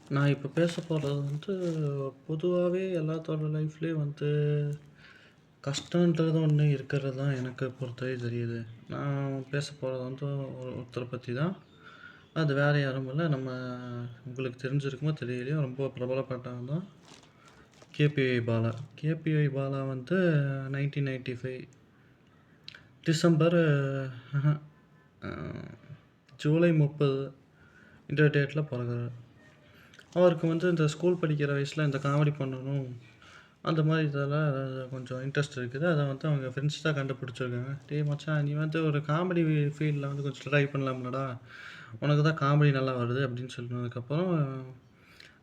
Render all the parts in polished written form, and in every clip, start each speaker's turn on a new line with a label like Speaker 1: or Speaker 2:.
Speaker 1: நான் இப்ப பேச போறது பொதுவாவே எல்லாத்தோட லைஃப்லயும் கஷ்டன்றது ஒண்ணு இருக்கிறது தான் எனக்கு பொறுத்தவரை தெரியுது. நான் பேச போறது ஒருத்தர பத்தி தான். அது வேற யாரும் இல்ல. உங்களுக்கு தெரிஞ்சிருக்குமோ தெரியலையோ, ரொம்ப பிரபலப்பட்டவன் தான் KPI Bala. KPI Bala 1995 December அஹ அ ஜூலை 30 இந்த டேட்ல பொறக்குறாரு. அவருக்கு இந்த ஸ்கூல் படிக்கிற வயசுல இந்த காமெடி பண்ணணும், அந்த மாரி இதெல்லாம் கொஞ்சம் இன்ட்ரெஸ்ட் இருக்குது. அத அவங்க ஃப்ரெண்ட்ஸ் தான் கண்டுபிடிச்சிருக்காங்க. "டேய் மச்சான், நீ ஒரு காமெடி ஃபீல்ட்ல கொஞ்சம் ட்ரை பண்ணலாம்லடா. உனக்கு தான் காமெடி நல்லா வருது." அப்படின்னு சொன்னதுக்கப்புறம்,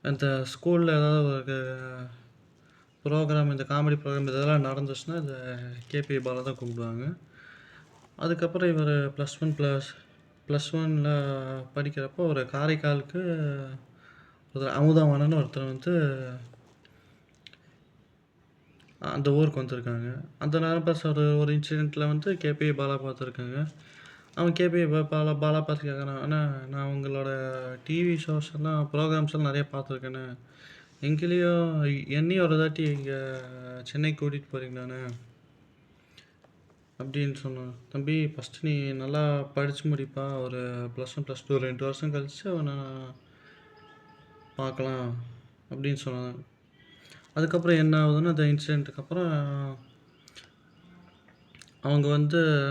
Speaker 1: அந்த ஸ்கூல்ல ஏதாவது ஒரு ப்ரோகிராம், இந்த காமெடி ப்ரோகிராம் இதெல்லாம் நடந்துச்சுன்னா, இந்த கேபி பாலா தான் கூப்பிடுவாங்க. அதுக்கப்புறம் இவரு +1ல படிக்கிறப்போ ஒரு காரைக்காலுக்கு ஒரு அமுதாவாணன்னு ஒருத்தர் அந்த ஊருக்கு வந்திருக்காங்க. அந்த நேரம் ஒரு இன்சிடென்ட்ல கேபி பாலா பார்த்துருக்காங்க. அவன் கேபி பாலா பார்த்து கேட்குறான், "அண்ணா, நான் உங்களோட டிவி ஷோஸ் எல்லாம் ப்ரோகிராம்ஸ் எல்லாம் நிறைய பார்த்துருக்கேண்ணே. எங்கேயும் என்னையும் ஒரு தாட்டி இங்கே சென்னைக்கு கூட்டிகிட்டு போகிறீங்களாண்ணே?" அப்படின்னு சொன்னான். "தம்பி, ஃபஸ்ட்டு நீ நல்லா படித்து முடிப்பா. ஒரு +1 +2 2 வருஷம் கழிச்சு அவனை பார்க்கலாம்." அப்படின்னு சொன்னாங்க. அதுக்கப்புறம் என்ன ஆகுதுன்னா, அந்த இன்சிடென்ட்டுக்கு அப்புறம் அவங்க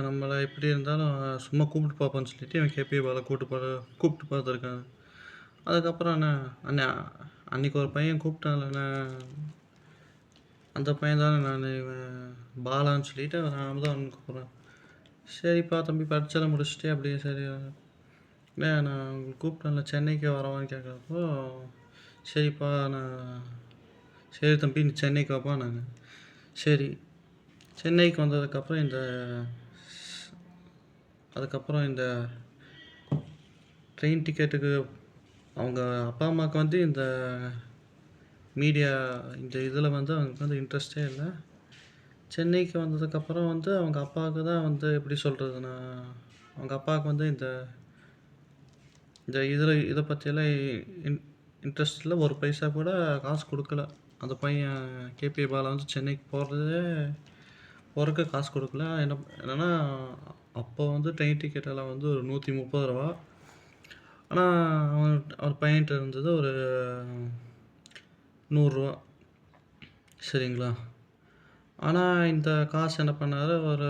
Speaker 1: நம்மள எப்படி இருந்தாலும் சும்மா கூப்பிட்டு பார்ப்போம்ன்னு சொல்லிட்டு இவன் கேபி பாலா கூப்பிட்டு பார்த்துருக்காங்க. அதுக்கப்புறம் அண்ணே, அன்னைக்கு ஒரு பையன் கூப்பிட்டான்லண்ணே, அந்த பையன் தானே இவன் பாலான்னு சொல்லிட்டு நான் தான் கூப்பிட்றேன். "சரிப்பா தம்பி, படிச்செல்லாம் முடிச்சுட்டே அப்படியே சரி அண்ணே, நான் உங்களுக்கு கூப்பிட்டேன்ல, சென்னைக்கு வரவான்னு கேட்குறப்போ, சரிப்பா சரி தம்பி, நீ சென்னைக்கு வாப்பா." சரி. சென்னைக்கு வந்ததுக்கப்புறம் அதுக்கப்புறம் இந்த ட்ரெயின் டிக்கெட்டுக்கு அவங்க அப்பா அம்மாவுக்கு இந்த மீடியா இந்த இதில் அவங்களுக்கு இன்ட்ரெஸ்ட்டே இல்லை. சென்னைக்கு வந்ததுக்கப்புறம் அவங்க அப்பாவுக்கு தான் எப்படி சொல்கிறதுன்னா, அவங்க அப்பாவுக்கு இந்த இந்த இதை பற்றியெல்லாம் இன்ட்ரெஸ்ட் இல்லை. ஒரு பைசா கூட காசு கொடுக்கல. அந்த பையன் கேபி பாலா சென்னைக்கு போகிறதுக்கு காசு கொடுக்கல. என்னென்னா, அப்போ ட்ரெயின் டிக்கெட் எல்லாம் ஒரு ரூ. 130. ஆனால் அவர் பையன்கிட்ட இருந்தது ஒரு ரூ. 100. சரிங்களா? ஆனால் இந்த காசு என்ன பண்ணார், ஒரு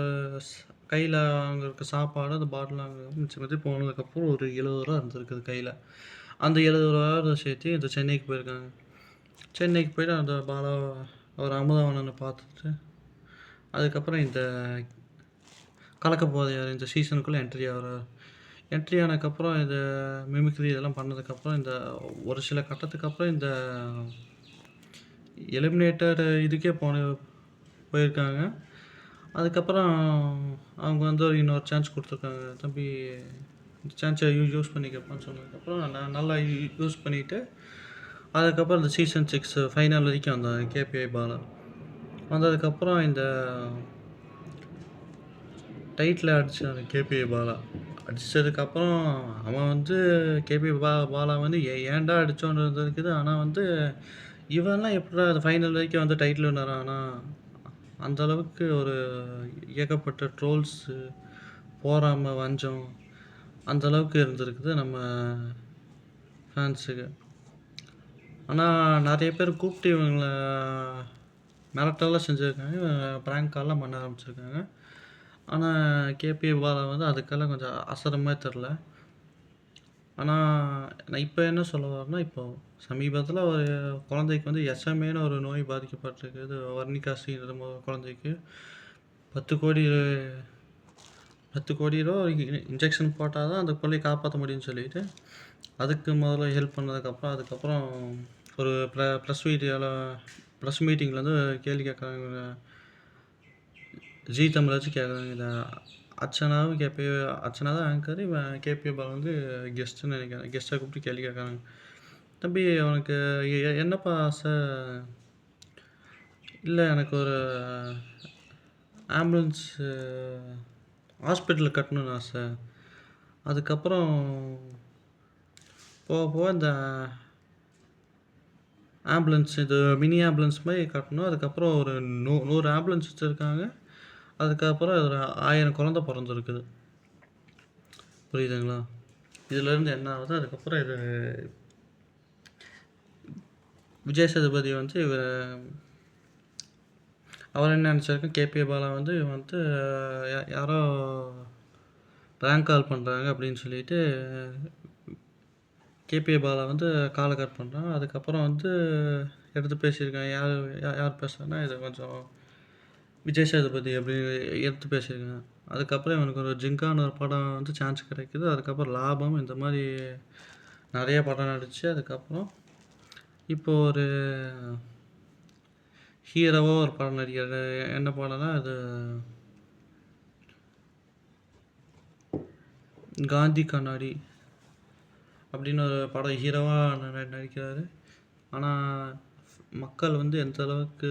Speaker 1: கையில் அவங்களுக்கு சாப்பாடு, அந்த பாட்டில் மிச்சம் போனதுக்கப்புறம் ஒரு ரூ. 70 இருந்திருக்குது கையில். அந்த ரூ. 70 சேர்த்து இந்த சென்னைக்கு போயிருக்காங்க. சென்னைக்கு போயிட்டு அந்த பாலா ஒரு அமுதவாணனை பார்த்துட்டு, அதுக்கப்புறம் இந்த கலக்கப்போவது இந்த சீசனுக்குள்ளே என்ட்ரி ஆனதுக்கப்புறம் இந்த மிமிக்ரி இதெல்லாம் பண்ணதுக்கப்புறம் இந்த ஒரு சில கட்டத்துக்கு அப்புறம் இந்த எலிமினேட்டர் இதுக்கே போயிருக்காங்க. அதுக்கப்புறம் அவங்க ஒரு இன்னொரு சான்ஸ் கொடுத்துருக்காங்க. "தம்பி, இந்த சான்ஸை யூஸ் பண்ணிக்கப்பான்னு" சொன்னதுக்கப்புறம் நான் நல்லா யூஸ் பண்ணிவிட்டு, அதுக்கப்புறம் இந்த சீசன் 6 ஃபைனல் வரைக்கும் வந்தாங்க கேபிஐ பாலா. வந்ததுக்கப்புறம் இந்த டைட்டில் அடிச்சான் கேபிஐ பாலா. அடித்ததுக்கப்புறம் அவன் கேபி பாலா ஏன்டா அடித்தோன்னு இருக்குது. ஆனால் இவன்லாம் எப்படிடா அது ஃபைனல் வரைக்கும் டைட்டில் வின்னர் ஆனா? அந்த அளவுக்கு ஒரு ஏகப்பட்ட ட்ரோல்ஸு, பொறாமை, வஞ்சம் அந்த அளவுக்கு இருந்திருக்குது நம்ம ஃபேன்ஸுக்கு. ஆனால் நிறைய பேர் கூப்பிட்டு இவங்கள மிரட்டலாம் செஞ்சுருக்காங்க. ப்ராங்க் கால்லாம் பண்ண ஆரம்பிச்சிருக்காங்க. ஆனால் கேபி பாலா அதுக்கெல்லாம் கொஞ்சம் அசர்ற மாதிரி தெரில. ஆனால் நான் இப்போ என்ன சொல்ல வரேன்னா, இப்போ சமீபத்தில் ஒரு குழந்தைக்கு எஸ்எம்ஏன்னு ஒரு நோய் பாதிக்கப்பட்டிருக்குது. வர்ணிகா ஸ்ரீன்ற குழந்தைக்கு 10 கோடி ரூபா இன்ஜெக்ஷன் போட்டால் தான் அந்த குழந்தையை காப்பாற்ற முடியும்னு சொல்லிட்டு, அதுக்கு முதல்ல ஹெல்ப் பண்ணதுக்கப்புறம் அதுக்கப்புறம் ஒரு ப்ரெஸ் மீட்டிங்கில் கேள்வி கேட்குறாங்க. ஜீ தமிழ் வச்சு கேட்குறாங்க. இதை அர்ச்சனா தான் ஆங்கர், இவன் கேபி பாலா கெஸ்ட்டுன்னு நினைக்கிறேன். கெஸ்ட்டை கூப்பிட்டு கேள்வி கேட்குறாங்க. "தம்பி, அவனுக்கு என்னப்பா ஆசை?" "இல்லை, எனக்கு ஒரு ஆம்புலன்ஸு ஹாஸ்பிட்டல் கட்டணும்னு ஆசை. அதுக்கப்புறம் போக போக இந்த ஆம்புலன்ஸ் இது மினி ஆம்புலன்ஸ் மாரி கட்டணும். அதுக்கப்புறம் ஒரு 100 ஆம்புலன்ஸ் வச்சிருக்காங்க. அதுக்கப்புறம் ஒரு 1000 குழந்தை பொறந்திருக்குது. புரியுதுங்களா? இதுலேருந்து என்ன ஆகுது, அதுக்கப்புறம் இது விஜய் சேதுபதி வந்து அவர் என்ன நெனச்சாரு, கேபி பாலா வந்து இவன் வந்து யாரோ பிராங்க் கால் பண்றாங்க அப்படின்னு சொல்லிட்டு, கேபி பாலா வந்து கால கட் பண்றான். அதுக்கப்புறம் வந்து எடுத்து பேசியிருக்காங்க. யார் பேசுறான்னா, இது கொஞ்சம் விஜய் சேதுபதி அப்படின்னு எடுத்து பேசியிருக்காங்க. அதுக்கப்புறம் இவனுக்கு ஒரு ஜிங்கான்னு ஒரு படம் வந்து சான்ஸ் கிடைக்குது. அதுக்கப்புறம் லாபம் இந்த மாரி நெறைய படம் நடிச்சு, அதுக்கப்புறம் இப்போ ஒரு ஹீரோவா ஒரு படம் நடிக்கிறாரு. என்ன படம்னா, அது காந்தி கண்ணாடி அப்படின்னு ஒரு படம் ஹீரோவா நடிக்கிறாரு. ஆனா, மக்கள் வந்து எந்த அளவுக்கு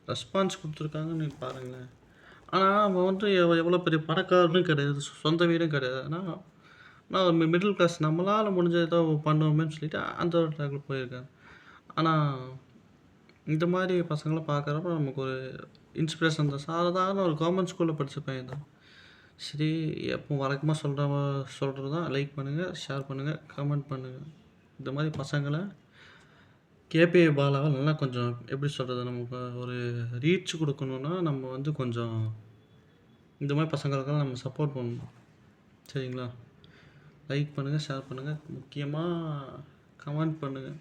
Speaker 1: ரெஸ்பான்ஸ் குடுத்துருக்காங்கன்னு பாருங்களேன். ஆனா, அவன் வந்து எவ்வளோ பெரிய பணக்காரனும் கிடையாது. சொந்த வீடும் கிடையாது. ஆனா, நான் ஒரு மிடில் கிளாஸ் நம்மளால முடிஞ்சத ஏதோ பண்ணுவோமேன்னு சொல்லிட்டு அந்த ஒரு ட்ராக்ல போயிருக்காரு. ஆனா, இந்த மாரி பசங்கள பார்க்குறப்ப நமக்கு ஒரு இன்ஸ்பிரேஷன் தான். சாதாரண ஒரு கவர்மெண்ட் ஸ்கூல்ல படிச்ச பையன் தான். சரி, எப்பவும் வழக்கமா சொல்றது தான். லைக் பண்ணுங்க, ஷேர் பண்ணுங்க, கமெண்ட் பண்ணுங்க. இந்த மாரி பசங்கள கேபி பாலாவ நல்லா கொஞ்சம் எப்படி சொல்றது, நமக்கு ஒரு ரீச் குடுக்கணும்னா, நம்ம வந்து கொஞ்சம் இந்த மாரி பசங்களுக்கெல்லாம் நம்ம சப்போர்ட் பண்ணணும். சரிங்களா? லைக் பண்ணுங்க, ஷேர் பண்ணுங்க. முக்கியமா கமெண்ட் பண்ணுங்க.